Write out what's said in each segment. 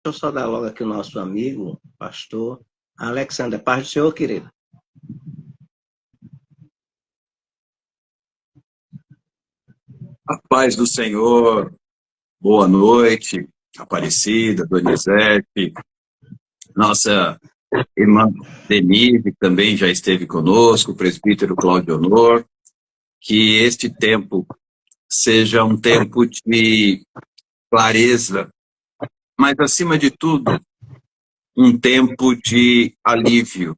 eu só dar logo aqui o nosso amigo, pastor Alexander. Paz do Senhor, querido. A paz do Senhor, boa noite, Aparecida, Donizete, nossa irmã Denise, que também já esteve conosco, o presbítero Cláudio Honor, que este tempo seja um tempo de clareza, mas, acima de tudo, um tempo de alívio,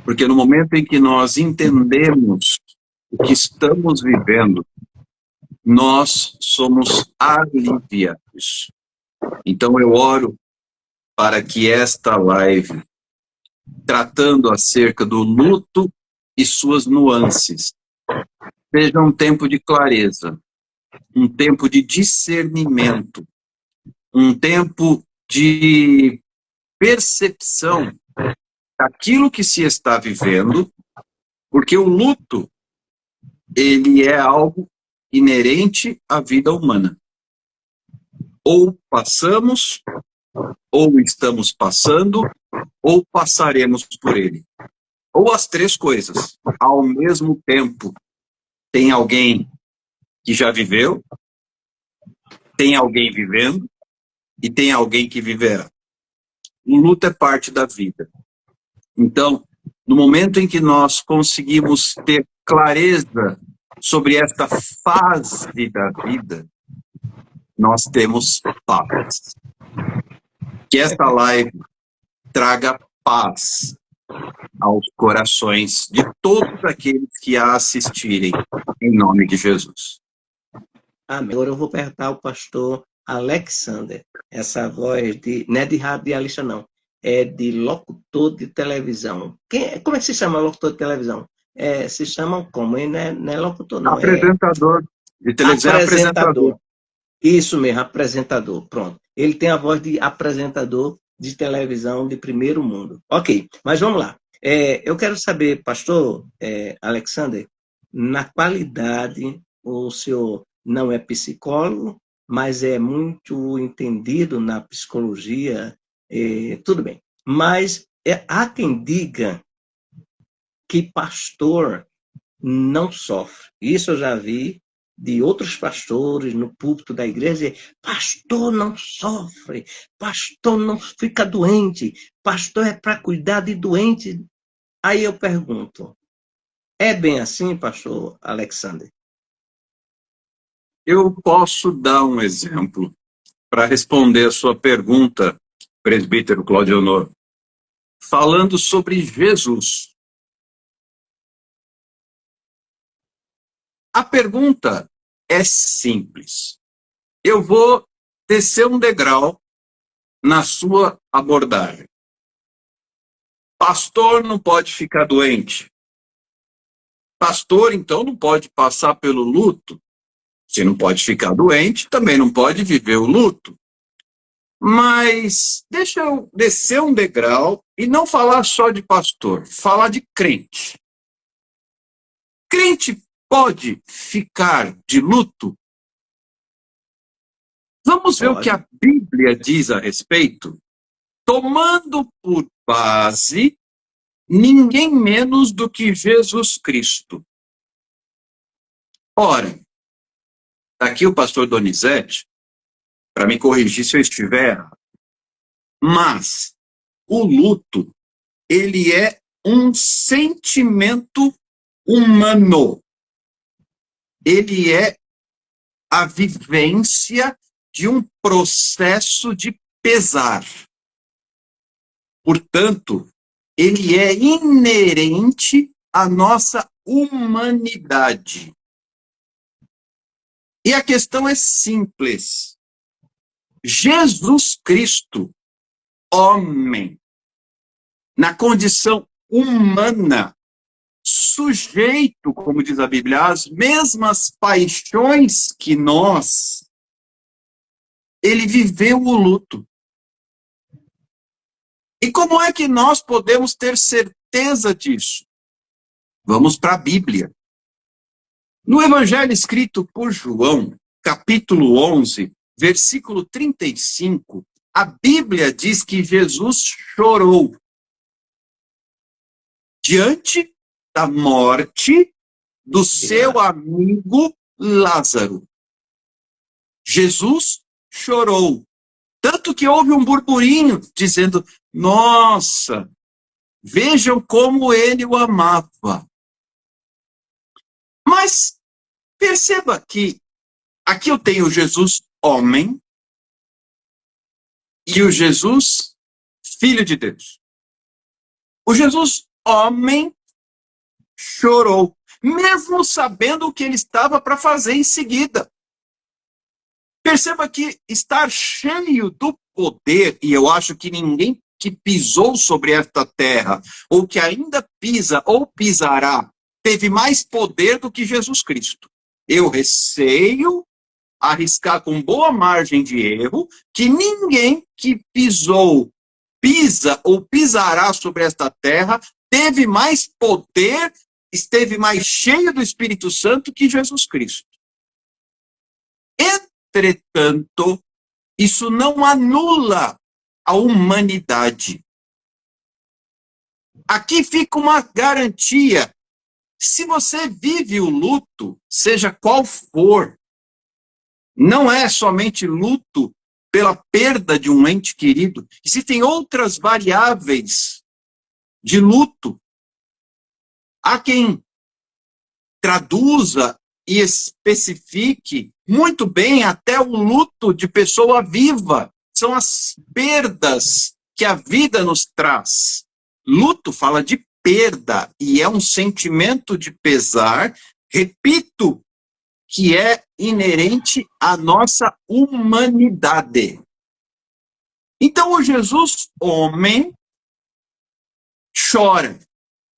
porque no momento em que nós entendemos o que estamos vivendo, nós somos aliviados. Então eu oro para que esta live, tratando acerca do luto e suas nuances, seja um tempo de clareza, um tempo de discernimento, um tempo de percepção daquilo que se está vivendo, porque o luto, ele é algo inerente à vida humana. Ou passamos, ou estamos passando, ou passaremos por ele. Ou as três coisas, ao mesmo tempo. Tem alguém que já viveu, tem alguém vivendo, e tem alguém que viverá. O luto é parte da vida. Então, no momento em que nós conseguimos ter clareza sobre esta fase da vida, nós temos paz. Que esta live traga paz aos corações de todos aqueles que a assistirem, em nome de Jesus. Amém. Agora eu vou perguntar ao pastor Alexander, essa voz de, não é de radialista não, é de locutor de televisão. Como é que se chama locutor de televisão? Se chamam como? Não é locutor não. Apresentador de televisão. Apresentador. Isso mesmo, apresentador. Pronto. Ele tem a voz de apresentador de televisão de primeiro mundo. Ok, mas vamos lá. Eu quero saber, pastor Alexander, na qualidade, o senhor não é psicólogo, mas é muito entendido na psicologia, tudo bem. Mas há quem diga que pastor não sofre. Isso eu já vi de outros pastores no púlpito da igreja. Pastor não sofre, pastor não fica doente, pastor é para cuidar de doente. Aí eu pergunto, é bem assim, pastor Alexander? Eu posso dar um exemplo para responder a sua pergunta, presbítero Cláudio Honor, falando sobre Jesus. A pergunta é simples. Eu vou descer um degrau na sua abordagem. Pastor não pode ficar doente. Pastor, então, não pode passar pelo luto. Se não pode ficar doente, também não pode viver o luto. Mas deixa eu descer um degrau e não falar só de pastor, falar de crente. Crente pode ficar de luto? Vamos ver o que a Bíblia diz a respeito, tomando por base ninguém menos do que Jesus Cristo. Ora, está aqui o pastor Donizete, para me corrigir se eu estiver errado. Mas o luto, ele é um sentimento humano. Ele é a vivência de um processo de pesar. Portanto, ele é inerente à nossa humanidade. E a questão é simples. Jesus Cristo, homem, na condição humana, sujeito, como diz a Bíblia, às mesmas paixões que nós, ele viveu o luto. E como é que nós podemos ter certeza disso? Vamos para a Bíblia. No Evangelho escrito por João, capítulo 11, versículo 35, A Bíblia diz que Jesus chorou diante da morte do seu amigo Lázaro. Jesus chorou. Tanto que houve um burburinho dizendo, nossa, vejam como ele o amava. Mas perceba que aqui eu tenho o Jesus homem e o Jesus filho de Deus. O Jesus homem chorou, mesmo sabendo o que ele estava para fazer em seguida. Perceba que estar cheio do poder, e eu acho que ninguém que pisou sobre esta terra, ou que ainda pisa ou pisará, teve mais poder do que Jesus Cristo. Eu receio arriscar com boa margem de erro que ninguém que pisou, pisa ou pisará sobre esta terra teve mais poder, esteve mais cheio do Espírito Santo que Jesus Cristo. Entretanto, isso não anula a humanidade. Aqui fica uma garantia. Se você vive o luto, seja qual for, não é somente luto pela perda de um ente querido. Existem outras variáveis de luto. Há quem traduza e especifique muito bem até o luto de pessoa viva. São as perdas que a vida nos traz. Luto fala de perda e é um sentimento de pesar, repito, que é inerente à nossa humanidade. Então o Jesus homem chora,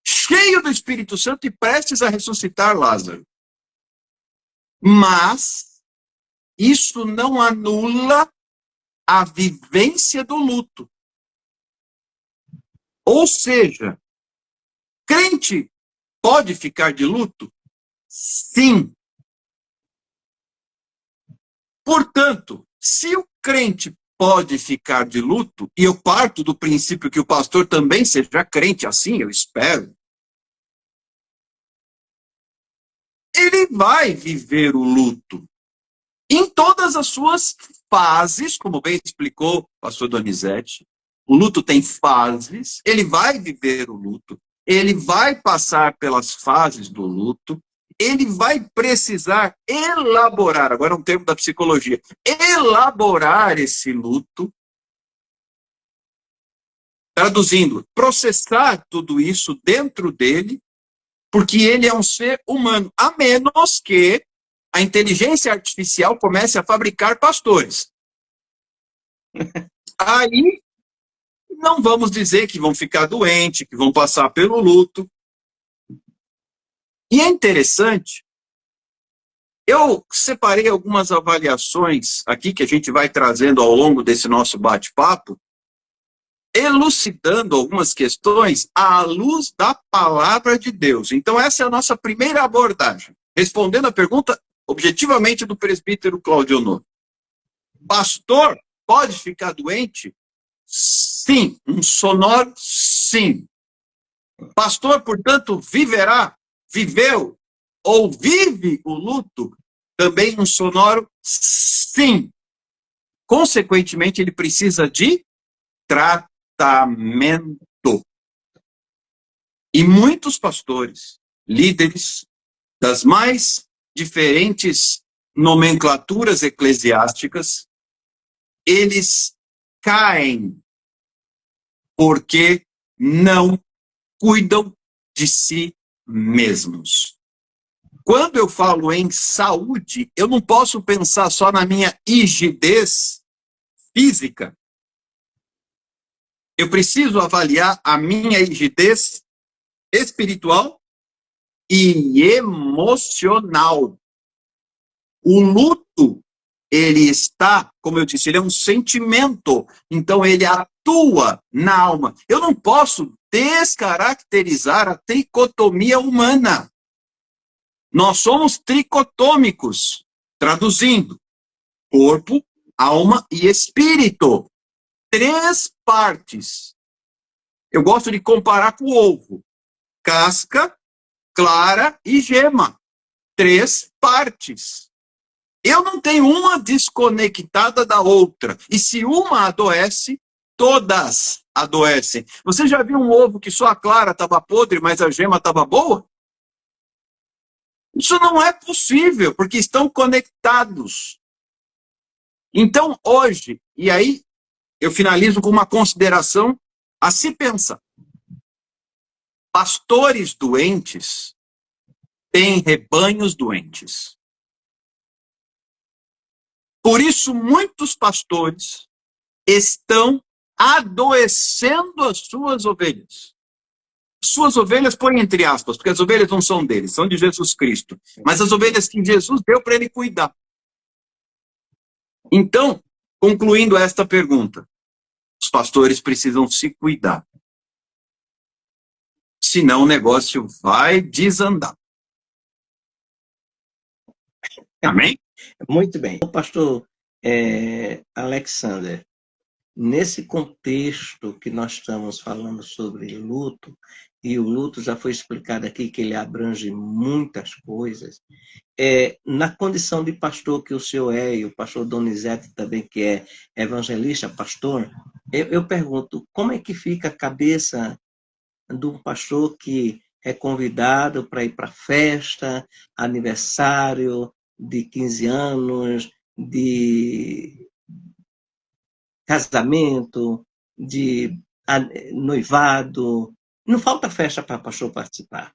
cheio do Espírito Santo e prestes a ressuscitar Lázaro. Mas isso não anula a vivência do luto. Ou seja, crente pode ficar de luto? Sim. Portanto, se o crente pode ficar de luto, e eu parto do princípio que o pastor também seja crente, assim eu espero, ele vai viver o luto em todas as suas fases, como bem explicou o pastor Donizete. O luto tem fases, ele vai viver o luto, ele vai passar pelas fases do luto, ele vai precisar elaborar, agora é um termo da psicologia, elaborar esse luto, traduzindo, processar tudo isso dentro dele, porque ele é um ser humano, a menos que a inteligência artificial comece a fabricar pastores. Aí, não vamos dizer que vão ficar doentes, que vão passar pelo luto. E é interessante, eu separei algumas avaliações aqui que a gente vai trazendo ao longo desse nosso bate-papo, elucidando algumas questões à luz da palavra de Deus. Então essa é a nossa primeira abordagem, respondendo a pergunta objetivamente do presbítero Cláudio Honor. Pastor pode ficar doente? Sim. Um sonoro? Sim. Pastor, portanto, viverá, viveu ou vive o luto? Também um sonoro? Sim. Consequentemente, ele precisa de tratamento. E muitos pastores, líderes das mais diferentes nomenclaturas eclesiásticas, eles caem porque não cuidam de si mesmos. Quando eu falo em saúde, eu não posso pensar só na minha rigidez física. Eu preciso avaliar a minha rigidez espiritual e emocional. O luto, ele está, como eu disse, ele é um sentimento. Então, ele atua na alma. Eu não posso descaracterizar a tricotomia humana. Nós somos tricotômicos, traduzindo, corpo, alma e espírito. 3 partes. Eu gosto de comparar com o ovo. Casca, clara e gema. 3 partes. Eu não tenho uma desconectada da outra. E se uma adoece, todas adoecem. Você já viu um ovo que só a clara estava podre, mas a gema estava boa? Isso não é possível, porque estão conectados. Então, hoje, e aí eu finalizo com uma consideração a se pensar. Pastores doentes têm rebanhos doentes. Por isso, muitos pastores estão adoecendo as suas ovelhas. Suas ovelhas, põe entre aspas, porque as ovelhas não são deles, são de Jesus Cristo. Mas as ovelhas que Jesus deu para ele cuidar. Então, concluindo esta pergunta, os pastores precisam se cuidar. Senão o negócio vai desandar. Amém? Muito bem. O pastor Alexander, nesse contexto que nós estamos falando sobre luto, e o luto já foi explicado aqui que ele abrange muitas coisas, na condição de pastor que o senhor é, e o pastor Donizete também, que é evangelista, pastor, eu pergunto, como é que fica a cabeça de um pastor que é convidado para ir para festa, aniversário de 15 anos, de casamento, de noivado. Não falta festa para o pastor participar.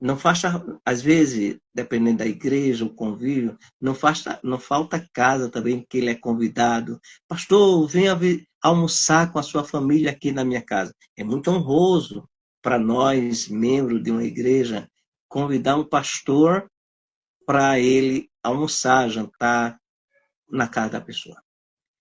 Não falta, às vezes, dependendo da igreja, o convívio, não falta casa também que ele é convidado. Pastor, venha almoçar com a sua família aqui na minha casa. É muito honroso para nós, membros de uma igreja, convidar um pastor para ele almoçar, jantar na casa da pessoa.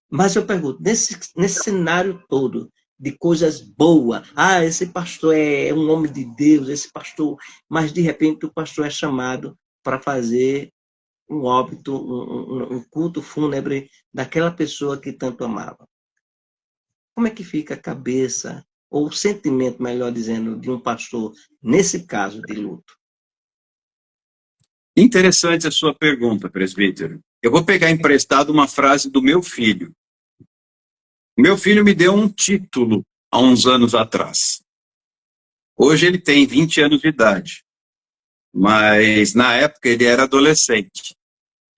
Mas eu pergunto, nesse cenário todo de coisas boas, esse pastor é um homem de Deus, esse pastor, mas de repente o pastor é chamado para fazer um óbito, um culto fúnebre daquela pessoa que tanto amava. Como é que fica a cabeça, ou o sentimento, melhor dizendo, de um pastor, nesse caso de luto? Interessante a sua pergunta, presbítero. Eu vou pegar emprestado uma frase do meu filho. Meu filho me deu um título há uns anos atrás. Hoje ele tem 20 anos de idade, mas na época ele era adolescente.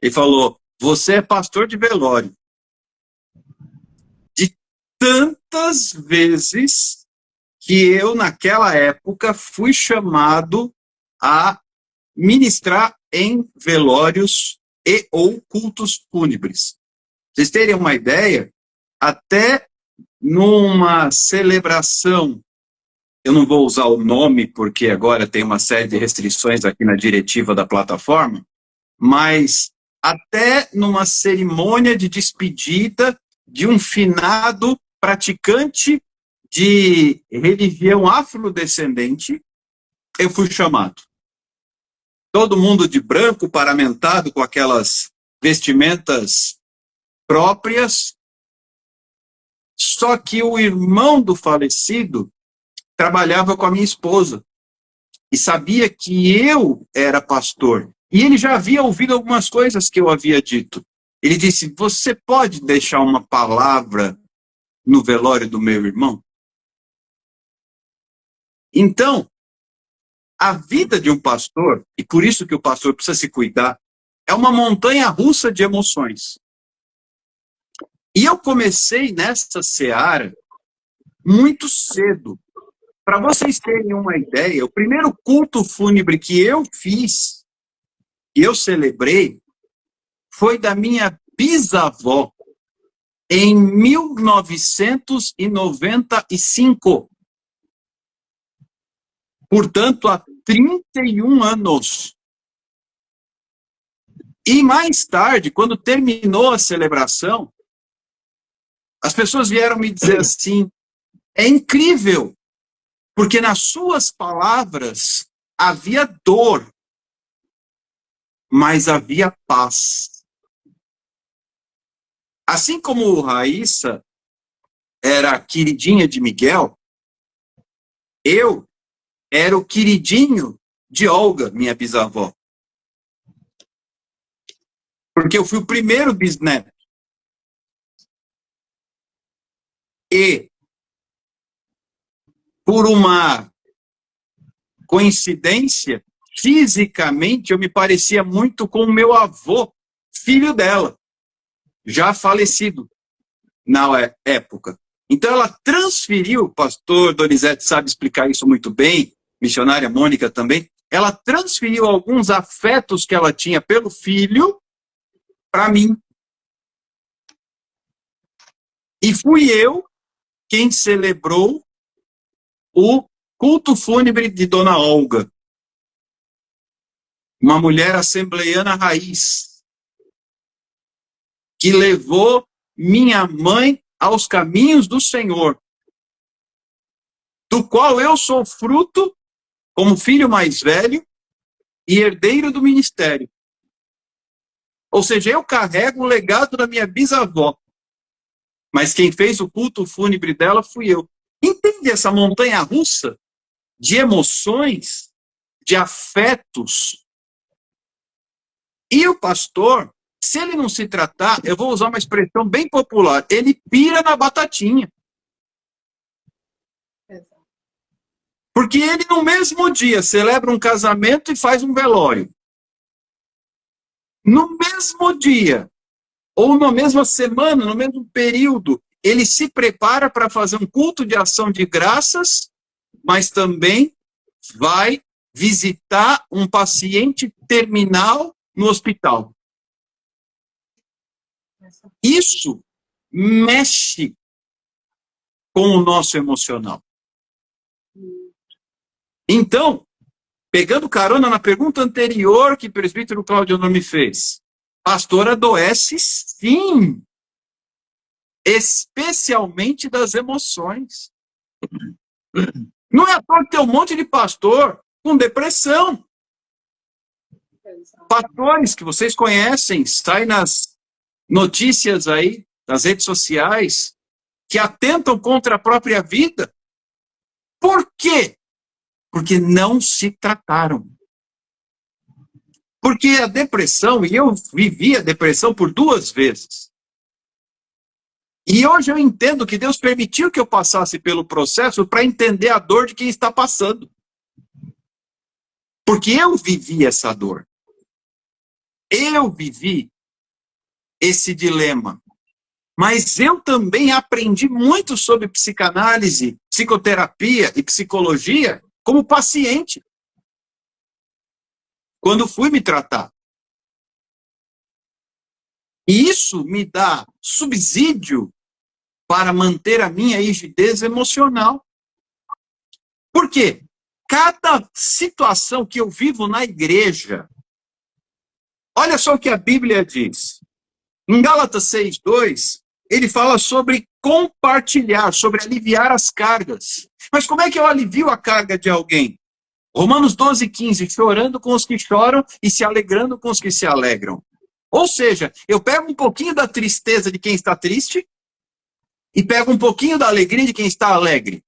Ele falou, você é pastor de velório. De tantas vezes que eu, naquela época, fui chamado a ministrar em velórios e ou cultos fúnebres. Vocês terem uma ideia, até numa celebração, eu não vou usar o nome porque agora tem uma série de restrições aqui na diretiva da plataforma, mas até numa cerimônia de despedida de um finado praticante de religião afrodescendente, eu fui chamado. Todo mundo de branco, paramentado com aquelas vestimentas próprias, só que o irmão do falecido trabalhava com a minha esposa e sabia que eu era pastor. E ele já havia ouvido algumas coisas que eu havia dito. Ele disse, você pode deixar uma palavra no velório do meu irmão? Então, a vida de um pastor, e por isso que o pastor precisa se cuidar, é uma montanha-russa de emoções. E eu comecei nessa seara muito cedo. Para vocês terem uma ideia, o primeiro culto fúnebre que eu fiz, que eu celebrei, foi da minha bisavó, em 1995. Portanto, há 31 anos. E mais tarde, quando terminou a celebração, as pessoas vieram me dizer assim, é incrível, porque nas suas palavras havia dor, mas havia paz. Assim como o Raíssa era a queridinha de Miguel, eu era o queridinho de Olga, minha bisavó. Porque eu fui o primeiro bisneto. E, por uma coincidência, fisicamente eu me parecia muito com o meu avô, filho dela, já falecido na época. Então ela transferiu, o pastor Donizete sabe explicar isso muito bem, missionária Mônica também, ela transferiu alguns afetos que ela tinha pelo filho para mim. E fui eu quem celebrou o culto fúnebre de Dona Olga, uma mulher assembleiana raiz, que levou minha mãe aos caminhos do Senhor, do qual eu sou fruto como filho mais velho e herdeiro do ministério. Ou seja, eu carrego o legado da minha bisavó, mas quem fez o culto fúnebre dela fui eu. Entende essa montanha-russa de emoções, de afetos? E o pastor, se ele não se tratar, eu vou usar uma expressão bem popular, ele pira na batatinha. Porque ele, no mesmo dia, celebra um casamento e faz um velório. No mesmo dia, ou na mesma semana, no mesmo período, ele se prepara para fazer um culto de ação de graças, mas também vai visitar um paciente terminal no hospital. Isso mexe com o nosso emocional. Então, pegando carona na pergunta anterior que o presbítero Cláudio não me fez, pastor adoece sim, especialmente das emoções. Não é à toa que tem um monte de pastor com depressão. Pastores que vocês conhecem, saem nas notícias aí, nas redes sociais, que atentam contra a própria vida. Por quê? Porque não se trataram. Porque a depressão, e eu vivi a depressão por 2 vezes. E hoje eu entendo que Deus permitiu que eu passasse pelo processo para entender a dor de quem está passando. Porque eu vivi essa dor. Eu vivi esse dilema. Mas eu também aprendi muito sobre psicanálise, psicoterapia e psicologia como paciente. Quando fui me tratar. E isso me dá subsídio para manter a minha rigidez emocional. Por quê? Cada situação que eu vivo na igreja, olha só o que a Bíblia diz. Em Gálatas 6:2, ele fala sobre compartilhar, sobre aliviar as cargas. Mas como é que eu alivio a carga de alguém? Romanos 12:15, chorando com os que choram e se alegrando com os que se alegram. Ou seja, eu pego um pouquinho da tristeza de quem está triste e pego um pouquinho da alegria de quem está alegre.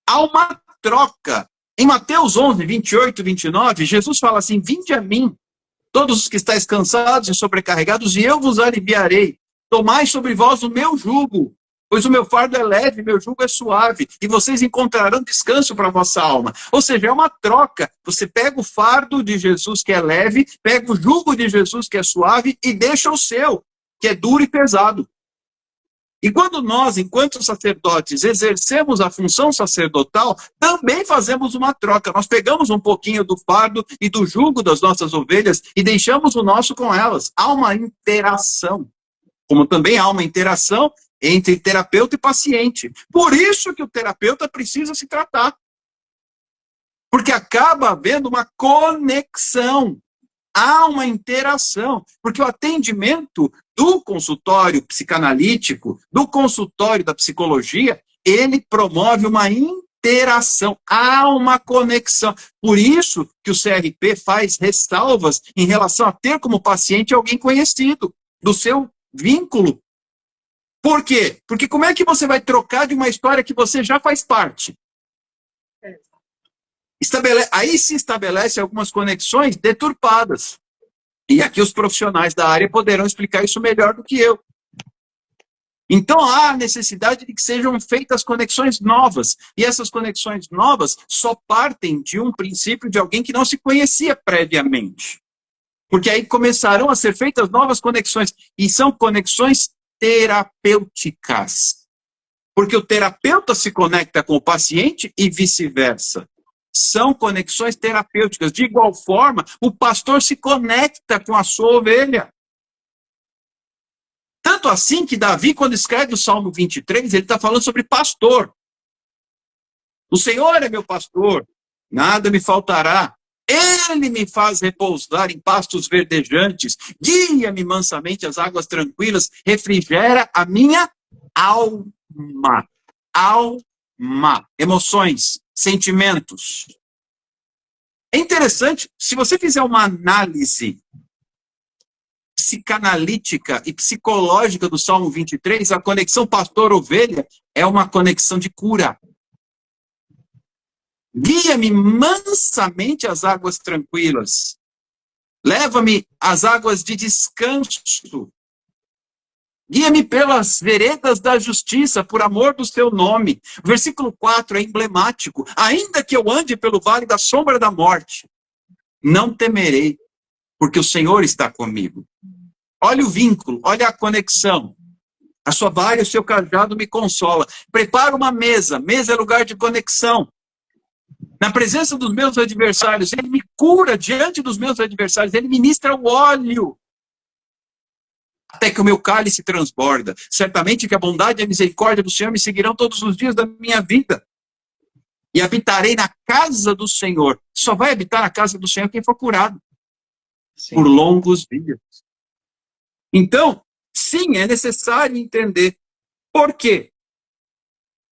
Há uma troca. Em Mateus 11:28-29, Jesus fala assim, vinde a mim, todos os que estáis cansados e sobrecarregados, e eu vos aliviarei. Tomai sobre vós o meu jugo, pois o meu fardo é leve, meu jugo é suave, e vocês encontrarão descanso para a vossa alma. Ou seja, é uma troca. Você pega o fardo de Jesus, que é leve, pega o jugo de Jesus, que é suave, e deixa o seu, que é duro e pesado. E quando nós, enquanto sacerdotes, exercemos a função sacerdotal, também fazemos uma troca. Nós pegamos um pouquinho do fardo e do jugo das nossas ovelhas e deixamos o nosso com elas. Há uma interação. Como também há uma interação entre terapeuta e paciente. Por isso que o terapeuta precisa se tratar. Porque acaba havendo uma conexão. Há uma interação. Porque o atendimento do consultório psicanalítico, do consultório da psicologia, ele promove uma interação. Há uma conexão. Por isso que o CRP faz ressalvas em relação a ter como paciente alguém conhecido, do seu vínculo. Por quê? Porque como é que você vai trocar de uma história que você já faz parte? Aí se estabelece algumas conexões deturpadas. E aqui os profissionais da área poderão explicar isso melhor do que eu. Então há necessidade de que sejam feitas conexões novas. E essas conexões novas só partem de um princípio de alguém que não se conhecia previamente. Porque aí começarão a ser feitas novas conexões. E são conexões terapêuticas. Porque o terapeuta se conecta com o paciente e vice-versa. São conexões terapêuticas. De igual forma, o pastor se conecta com a sua ovelha. Tanto assim que Davi, quando escreve o Salmo 23, ele está falando sobre pastor. O Senhor é meu pastor, nada me faltará. Ele me faz repousar em pastos verdejantes, guia-me mansamente às águas tranquilas, refrigera a minha alma. Alma. Emoções, sentimentos. É interessante, se você fizer uma análise psicanalítica e psicológica do Salmo 23, a conexão pastor-ovelha é uma conexão de cura. Guia-me mansamente às águas tranquilas. Leva-me às águas de descanso. Guia-me pelas veredas da justiça, por amor do seu nome. O versículo 4 é emblemático. Ainda que eu ande pelo vale da sombra da morte, não temerei, porque o Senhor está comigo. Olha o vínculo, olha a conexão. A sua vara e o seu cajado me consola. Prepara uma mesa. Mesa é lugar de conexão. Na presença dos meus adversários, ele me cura diante dos meus adversários. Ele ministra o óleo. Até que o meu cálice transborda. Certamente que a bondade e a misericórdia do Senhor me seguirão todos os dias da minha vida. E habitarei na casa do Senhor. Só vai habitar na casa do Senhor quem for curado. Sim. Por longos dias. Então, sim, é necessário entender por quê.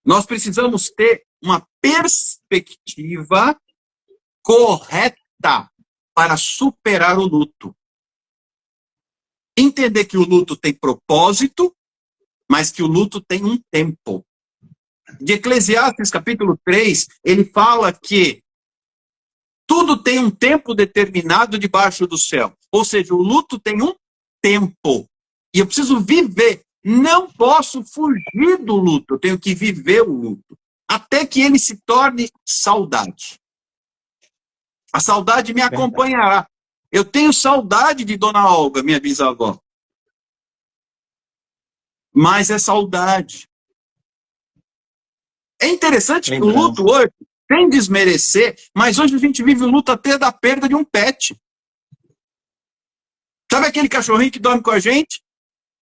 Nós precisamos ter uma perspectiva correta para superar o luto. Entender que o luto tem propósito, mas que o luto tem um tempo. De Eclesiastes, capítulo 3, ele fala que tudo tem um tempo determinado debaixo do céu. Ou seja, o luto tem um tempo. E eu preciso viver. Não posso fugir do luto. Eu tenho que viver o luto. Até que ele se torne saudade. A saudade me acompanhará. Eu tenho saudade de Dona Olga, minha bisavó. Mas é saudade. É interessante que o luto hoje, sem desmerecer, mas hoje a gente vive o luto até da perda de um pet. Sabe aquele cachorrinho que dorme com a gente?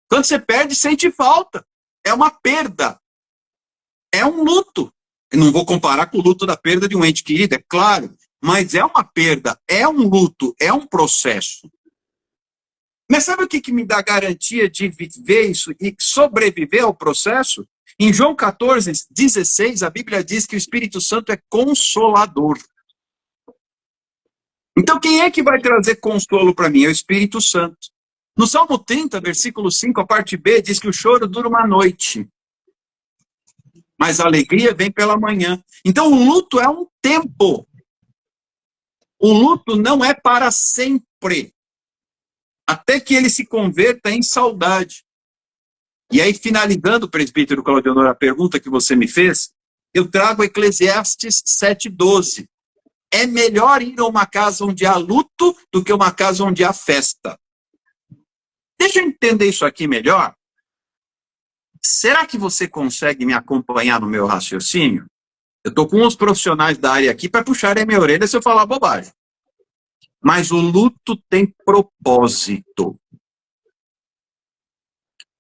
Quando você perde, sente falta. É uma perda. É um luto. Eu não vou comparar com o luto da perda de um ente querido, é claro. Mas é uma perda, é um luto, é um processo. Mas sabe o que me dá garantia de viver isso e sobreviver ao processo? Em João 14, 16, a Bíblia diz que o Espírito Santo é consolador. Então quem é que vai trazer consolo para mim? É o Espírito Santo. No Salmo 30, versículo 5, a parte B, diz que o choro dura uma noite, mas a alegria vem pela manhã. Então o luto é um tempo. O luto não é para sempre, até que ele se converta em saudade. E aí, finalizando, presbítero Claudionor, a pergunta que você me fez, eu trago Eclesiastes 7:12. É melhor ir a uma casa onde há luto do que uma casa onde há festa. Deixa eu entender isso aqui melhor. Será que você consegue me acompanhar no meu raciocínio? Eu estou com uns profissionais da área aqui para puxarem a minha orelha se eu falar bobagem. Mas o luto tem propósito.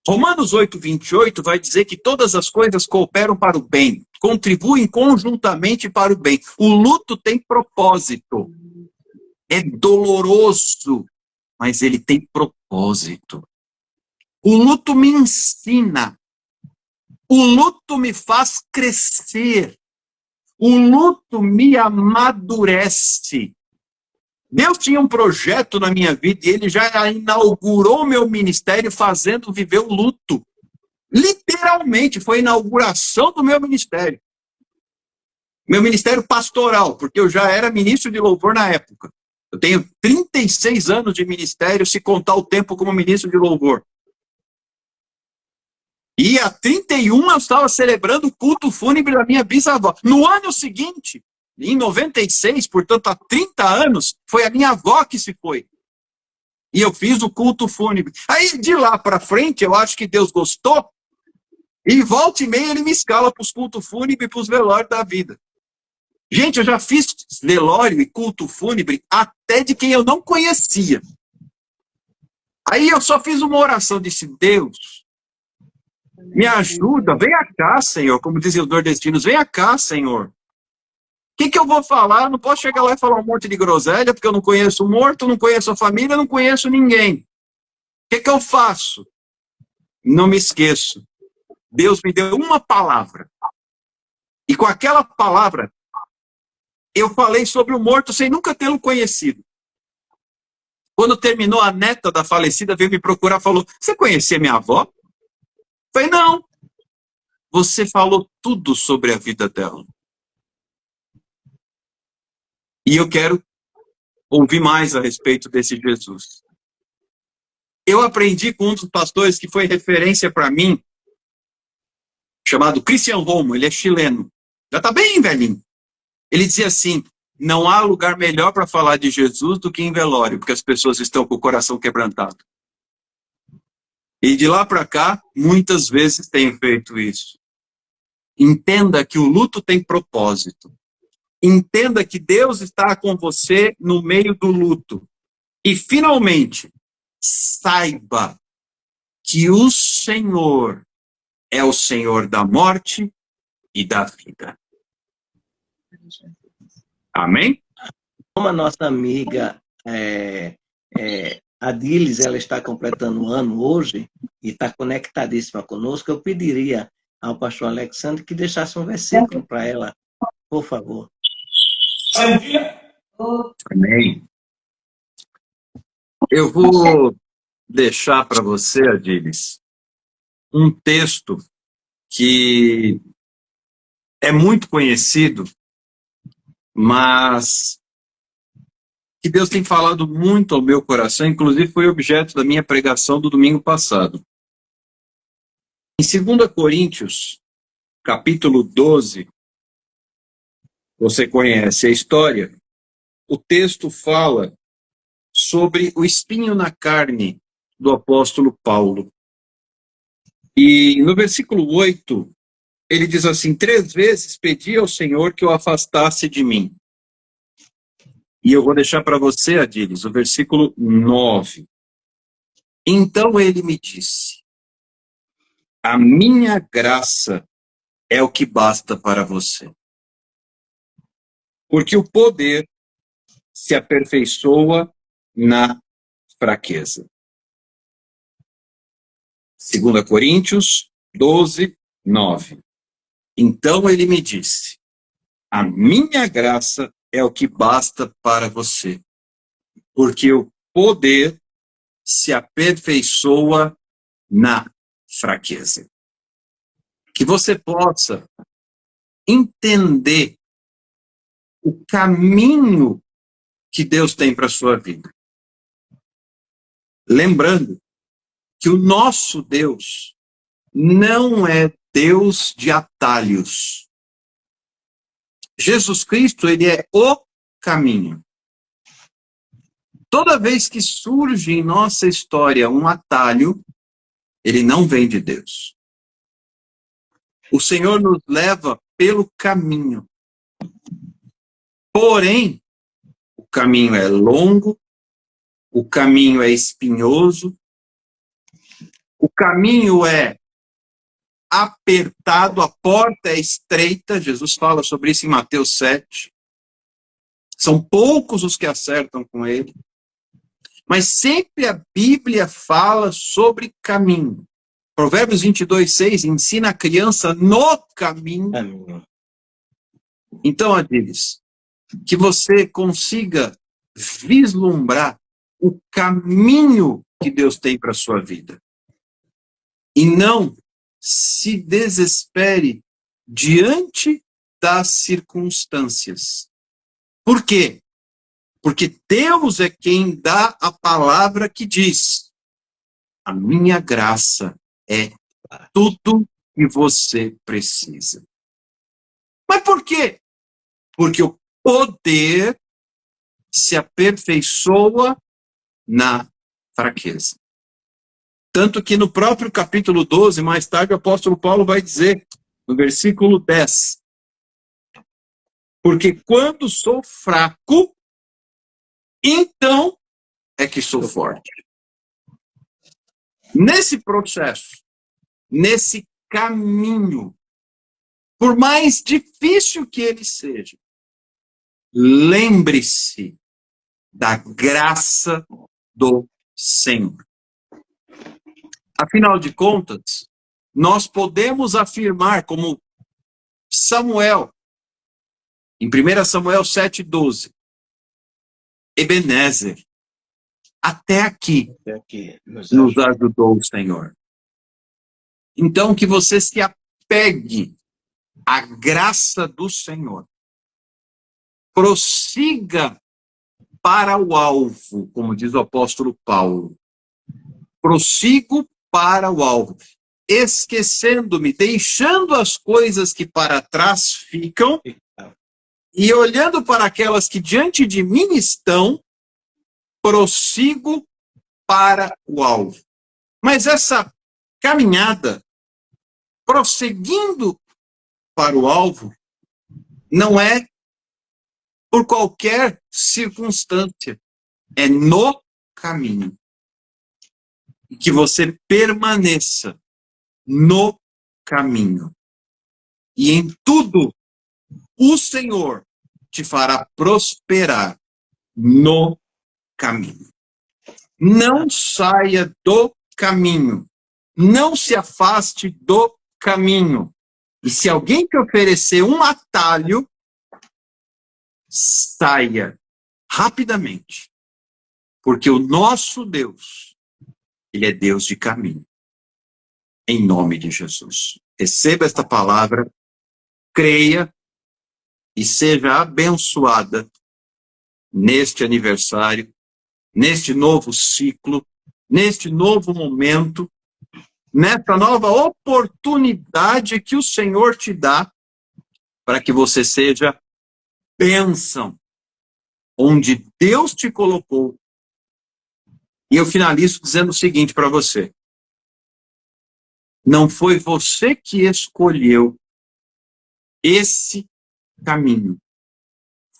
Romanos 8:28 vai dizer que todas as coisas cooperam para o bem, contribuem conjuntamente para o bem. O luto tem propósito. É doloroso, mas ele tem propósito. O luto me ensina. O luto me faz crescer. O luto me amadurece. Deus tinha um projeto na minha vida e ele já inaugurou meu ministério fazendo viver o luto. Literalmente, foi a inauguração do meu ministério. Meu ministério pastoral, porque eu já era ministro de louvor na época. Eu tenho 36 anos de ministério, se contar o tempo como ministro de louvor. E há 31 eu estava celebrando o culto fúnebre da minha bisavó. No ano seguinte, em 96, portanto há 30 anos, foi a minha avó que se foi. E eu fiz o culto fúnebre. Aí de lá para frente, eu acho que Deus gostou. E volta e meia ele me escala para os cultos fúnebres e para os velórios da vida. Gente, eu já fiz velório e culto fúnebre até de quem eu não conhecia. Aí eu só fiz uma oração, disse, Deus, me ajuda, venha cá, Senhor, como diziam os nordestinos, venha cá, Senhor. O que eu vou falar? Eu não posso chegar lá e falar um monte de groselha, porque eu não conheço o morto, não conheço a família, não conheço ninguém. O que eu faço? Não me esqueço. Deus me deu uma palavra. E com aquela palavra, eu falei sobre o morto sem nunca tê-lo conhecido. Quando terminou, a neta da falecida veio me procurar e falou, você conhecia minha avó? Eu falei, não. Você falou tudo sobre a vida dela. E eu quero ouvir mais a respeito desse Jesus. Eu aprendi com um dos pastores que foi referência para mim, chamado Christian Romo, ele é chileno. Já está bem velhinho. Ele dizia assim, não há lugar melhor para falar de Jesus do que em velório, porque as pessoas estão com o coração quebrantado. E de lá para cá, muitas vezes tenho feito isso. Entenda que o luto tem propósito. Entenda que Deus está com você no meio do luto. E, finalmente, saiba que o Senhor é o Senhor da morte e da vida. Amém? Como a nossa amiga Adilis, ela está completando um ano hoje e está conectadíssima conosco, eu pediria ao pastor Alexandre que deixasse um versículo para ela, por favor. Amém. Eu vou deixar para você, Adilis, um texto que é muito conhecido, mas que Deus tem falado muito ao meu coração, inclusive foi objeto da minha pregação do domingo passado. Em 2 Coríntios, capítulo 12, você conhece a história, o texto fala sobre o espinho na carne do apóstolo Paulo. E no versículo 8, ele diz assim, 3 vezes pedi ao Senhor que o afastasse de mim. E eu vou deixar para você, Adilis, o versículo 9. Então ele me disse, a minha graça é o que basta para você. Porque o poder se aperfeiçoa na fraqueza. 2 Coríntios 12, 9. Então ele me disse, a minha graça é o que basta para você, porque o poder se aperfeiçoa na fraqueza. Que você possa entender o caminho que Deus tem para a sua vida. Lembrando que o nosso Deus não é Deus de atalhos. Jesus Cristo, ele é o caminho. Toda vez que surge em nossa história um atalho, ele não vem de Deus. O Senhor nos leva pelo caminho. Porém, o caminho é longo, o caminho é espinhoso, o caminho é apertado, a porta é estreita, Jesus fala sobre isso em Mateus 7. São poucos os que acertam com ele. Mas sempre a Bíblia fala sobre caminho. Provérbios 22, 6 ensina a criança no caminho. Então, Adilis, que você consiga vislumbrar o caminho que Deus tem para a sua vida. E não se desespere diante das circunstâncias. Por quê? Porque Deus é quem dá a palavra que diz: a minha graça é tudo que você precisa. Mas por quê? Porque o poder se aperfeiçoa na fraqueza. Tanto que no próprio capítulo 12, mais tarde, o apóstolo Paulo vai dizer, no versículo 10, porque quando sou fraco, então é que sou forte. Nesse processo, nesse caminho, por mais difícil que ele seja, lembre-se da graça do Senhor. Afinal de contas, nós podemos afirmar, como Samuel, em 1 Samuel 7,12, Ebenezer, até aqui nos ajudou o Senhor. Então, que você se apegue à graça do Senhor. Prossiga para o alvo, como diz o apóstolo Paulo. Prossigo para o alvo, esquecendo-me, deixando as coisas que para trás ficam e olhando para aquelas que diante de mim estão, prossigo para o alvo. Mas essa caminhada, prosseguindo para o alvo, não é por qualquer circunstância, é no caminho. E que você permaneça no caminho. E em tudo, o Senhor te fará prosperar no caminho. Não saia do caminho. Não se afaste do caminho. E se alguém te oferecer um atalho, saia rapidamente. Porque o nosso Deus, Ele é Deus de caminho. Em nome de Jesus. Receba esta palavra, creia e seja abençoada neste aniversário, neste novo ciclo, neste novo momento, nesta nova oportunidade que o Senhor te dá para que você seja bênção onde Deus te colocou. E eu finalizo dizendo o seguinte para você. Não foi você que escolheu esse caminho.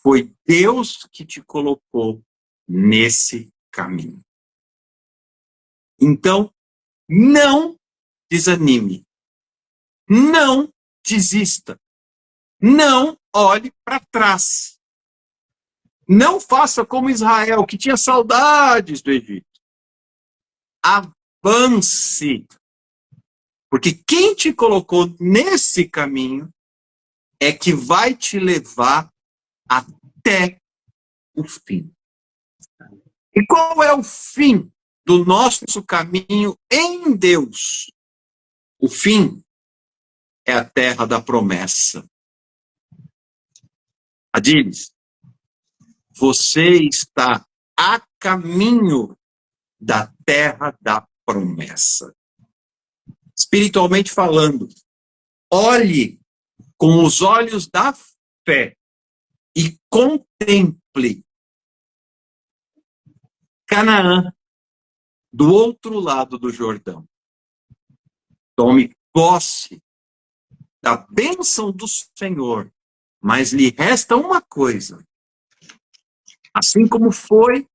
Foi Deus que te colocou nesse caminho. Então, não desanime. Não desista. Não olhe para trás. Não faça como Israel, que tinha saudades do Egito. Avance. Porque quem te colocou nesse caminho é que vai te levar até o fim. E qual é o fim do nosso caminho em Deus? O fim é a terra da promessa. Adílis, você está a caminho da terra da promessa. Espiritualmente falando, olhe com os olhos da fé e contemple Canaã do outro lado do Jordão. Tome posse da bênção do Senhor, mas lhe resta uma coisa. Assim como foi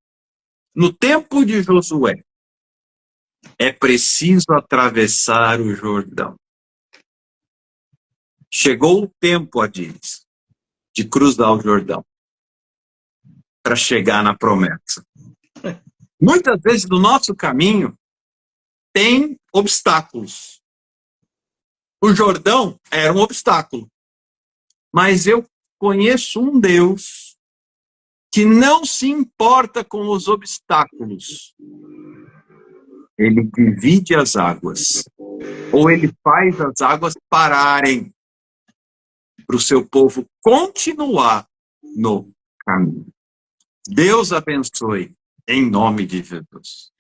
no tempo de Josué, é preciso atravessar o Jordão. Chegou o tempo, Adílis, de cruzar o Jordão para chegar na promessa. Muitas vezes no nosso caminho tem obstáculos. O Jordão era um obstáculo. Mas eu conheço um Deus que não se importa com os obstáculos. Ele divide as águas ou ele faz as águas pararem para o seu povo continuar no caminho. Deus abençoe, em nome de Jesus.